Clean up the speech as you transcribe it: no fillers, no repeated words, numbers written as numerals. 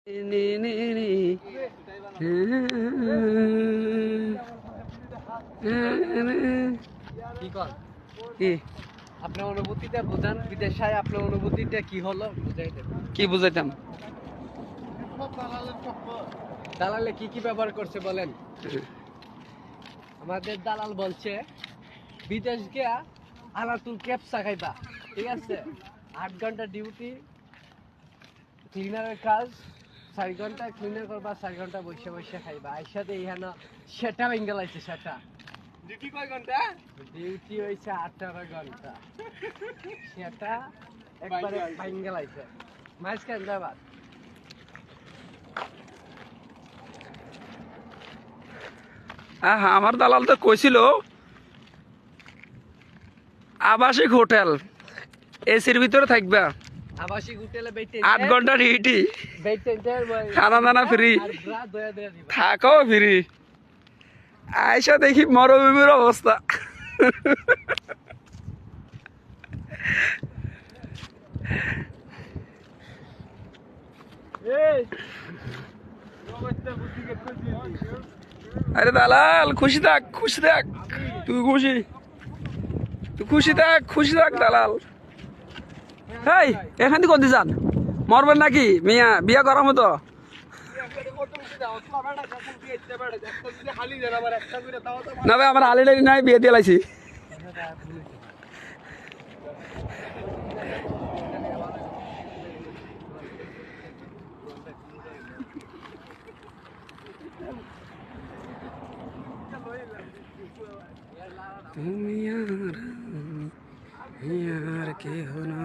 কি কর কি আপনার অনুভূতিটা বুঝান, বিদেশে আপনার অনুভূতিটা কি হলো বুঝাই দেন। কি বুঝাইতাম? দালালে কি কি ব্যবহার করছে বলেন। আমাদের দালাল বলছে বিদেশ গিয়া আলাতুল ক্যাপসা খাইবা, ঠিক আছে? 8 ঘন্টা ডিউটি, ক্লিনারের কাজ, 4 ঘন্টা ক্লিনার করবা, 4 ঘন্টা বসে বসে খাইবা। আইসাতে ইহানো সেটা বেঙ্গল আইছে। সেটা ডিউটি কয় ঘন্টা? ডিউটি হইছে 18 ঘন্টা। সেটা একবারে বেঙ্গল আইছে। মাইস কেন যাবা? আমার দালাল তো কইছিল আবাসিক হোটেল, এসির ভিতরে থাকবা, আবাসিক হোটেলে 8 ঘন্টা ডিউটি, খানা দানা ফ্রি, থাকো ফ্রি। আইসা দেখি মরুভূমির অবস্থা। আরে দালাল খুশি থাক, খুশি থাক, তুই খুশি, তুই খুশি থাক, খুশি থাক দালাল। এই এখান থেকে কোথায় যান? মরবেন নাকি মিয়া? বিয়া করার মতো না ভাই, আমার আলি ডালি নাই, বিয়ে দিয়ে লাইছি। তুমি আর কেহ না।